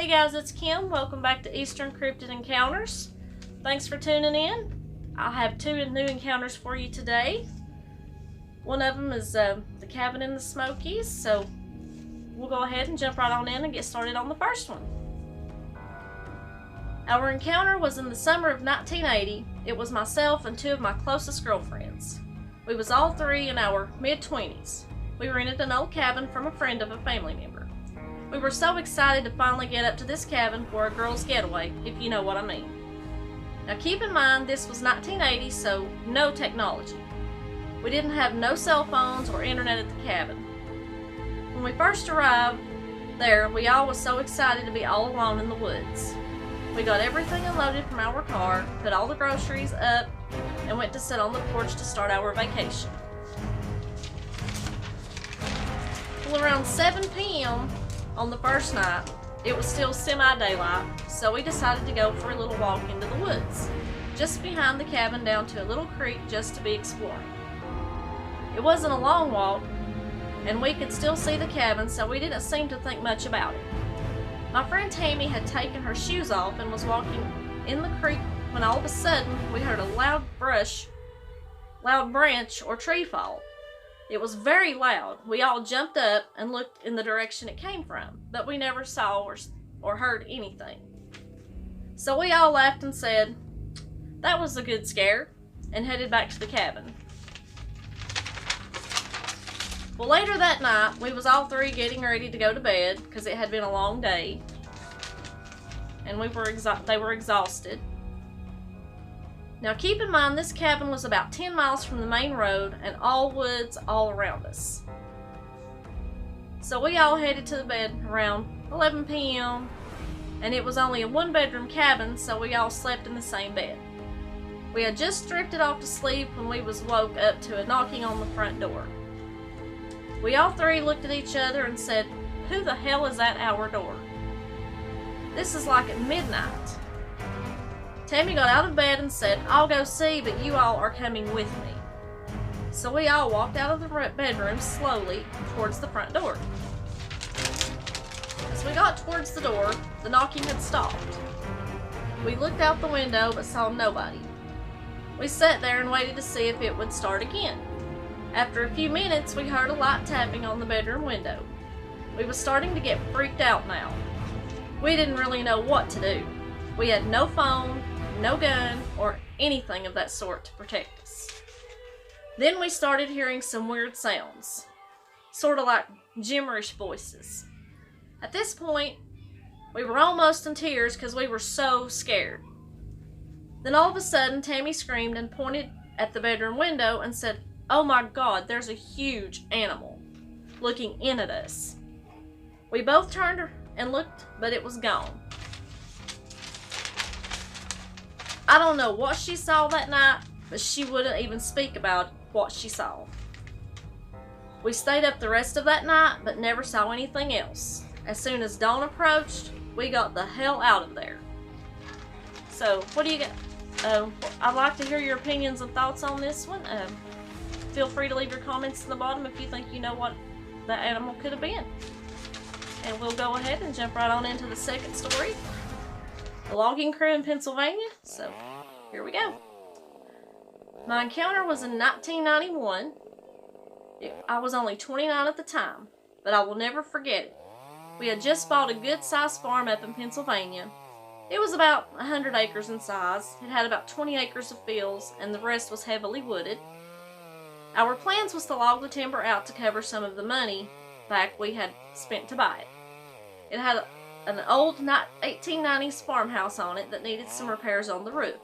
Hey guys, it's Kim. Welcome back to Eastern Cryptid Encounters. Thanks for tuning in. I have two new encounters for you today. One of them is the cabin in the Smokies, so we'll go ahead and jump right on in and get started on the first one. Our encounter was in the summer of 1980. It was myself and two of my closest girlfriends. We was all three in our mid-20s. We rented an old cabin from a friend of a family member. We were so excited to finally get up to this cabin for a girls' getaway, if you know what I mean. Now keep in mind this was 1980, so no technology. We didn't have no cell phones or internet at the cabin. When we first arrived there, we all was so excited to be all alone in the woods. We got everything unloaded from our car, put all the groceries up, and went to sit on the porch to start our vacation. Well, around 7 p.m. on the first night, it was still semi-daylight, so we decided to go for a little walk into the woods, just behind the cabin down to a little creek just to be exploring. It wasn't a long walk, and we could still see the cabin, so we didn't seem to think much about it. My friend Tammy had taken her shoes off and was walking in the creek when all of a sudden we heard a loud branch or tree fall. It was very loud. We all jumped up and looked in the direction it came from, but we never saw or heard anything. So we all laughed and said, "That was a good scare," and headed back to the cabin. Well, later that night, we was all three getting ready to go to bed because it had been a long day, and they were exhausted. Now keep in mind this cabin was about 10 miles from the main road and all woods all around us. So we all headed to the bed around 11 p.m. and it was only a one-bedroom cabin, so we all slept in the same bed. We had just drifted off to sleep when we was woke up to a knocking on the front door. We all three looked at each other and said, "Who the hell is at our door?" This is like at midnight. Tammy got out of bed and said, "I'll go see, but you all are coming with me." So we all walked out of the bedroom slowly towards the front door. As we got towards the door, the knocking had stopped. We looked out the window but saw nobody. We sat there and waited to see if it would start again. After a few minutes, we heard a light tapping on the bedroom window. We was starting to get freaked out now. We didn't really know what to do. We had no phone, no gun, or anything of that sort to protect us. Then we started hearing some weird sounds, sort of like gibberish voices. At this point, we were almost in tears because we were so scared. Then all of a sudden, Tammy screamed and pointed at the bedroom window and said, "Oh my God, there's a huge animal looking in at us." We both turned and looked, but it was gone. I don't know what she saw that night, but she wouldn't even speak about what she saw. We stayed up the rest of that night, but never saw anything else. As soon as dawn approached, we got the hell out of there. So, what do you got? I'd like to hear your opinions and thoughts on this one. Feel free to leave your comments in the bottom if you think you know what the animal could have been. And we'll go ahead and jump right on into the second story. The logging crew in Pennsylvania. So, here we go. My encounter was in 1991. I was only 29 at the time, but I will never forget it. We had just bought a good-sized farm up in Pennsylvania. It was about 100 acres in size. It had about 20 acres of fields, and the rest was heavily wooded. Our plans was to log the timber out to cover some of the money back we had spent to buy it. It had an old 1890s farmhouse on it that needed some repairs on the roof.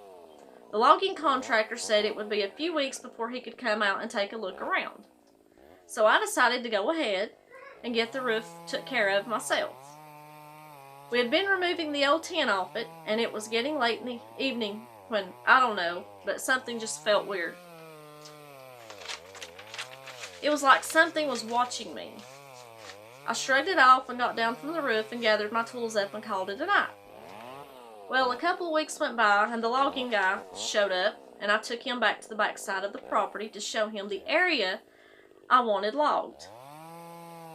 The logging contractor said it would be a few weeks before he could come out and take a look around. So I decided to go ahead and get the roof took care of myself. We had been removing the old tin off it, and it was getting late in the evening when, I don't know, but something just felt weird. It was like something was watching me. I shrugged it off and got down from the roof and gathered my tools up and called it a night. Well, a couple of weeks went by and the logging guy showed up, and I took him back to the back side of the property to show him the area I wanted logged.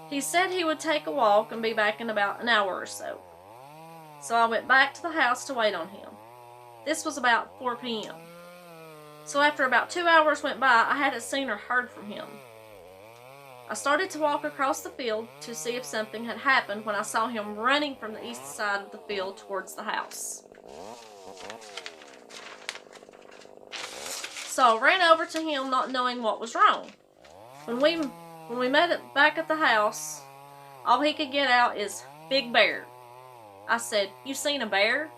He said he would take a walk and be back in about an hour or so. So I went back to the house to wait on him. This was about 4 p.m. So after about 2 hours went by, I hadn't seen or heard from him. I started to walk across the field to see if something had happened when I saw him running from the east side of the field towards the house. So I ran over to him, not knowing what was wrong. When we met back at the house, all he could get out is, "Big bear." I said, "You seen a bear?"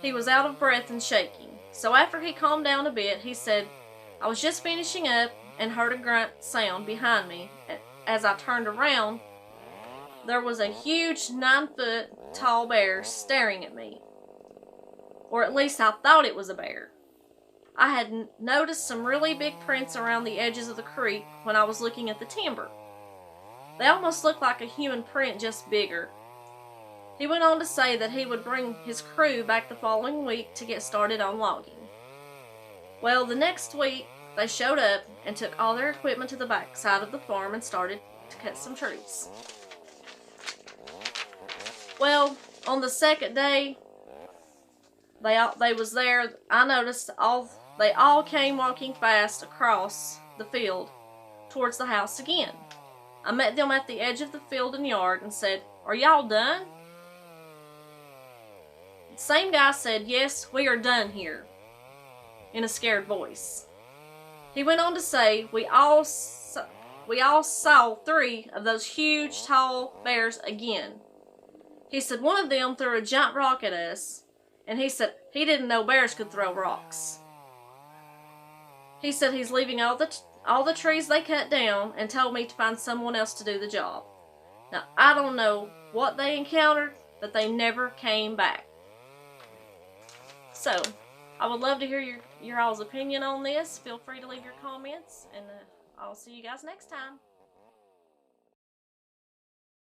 He was out of breath and shaking. So after he calmed down a bit, he said, "I was just finishing up and heard a grunt sound behind me. As I turned around, there was a huge 9-foot tall bear staring at me. Or at least I thought it was a bear. I had noticed some really big prints around the edges of the creek when I was looking at the timber. They almost looked like a human print, just bigger." He went on to say that he would bring his crew back the following week to get started on logging. Well, the next week, they showed up and took all their equipment to the back side of the farm and started to cut some trees. Well, on the second day they was there, I noticed they all came walking fast across the field towards the house again. I met them at the edge of the field and yard and said, "Are y'all done?" The same guy said, "Yes, we are done here," in a scared voice. He went on to say, we all saw 3 of those huge, tall bears again. He said one of them threw a giant rock at us, and he said he didn't know bears could throw rocks. He said he's leaving all the trees they cut down and told me to find someone else to do the job. Now, I don't know what they encountered, but they never came back. So, I would love to hear your all's opinion on this. Feel free to leave your comments, and I'll see you guys next time.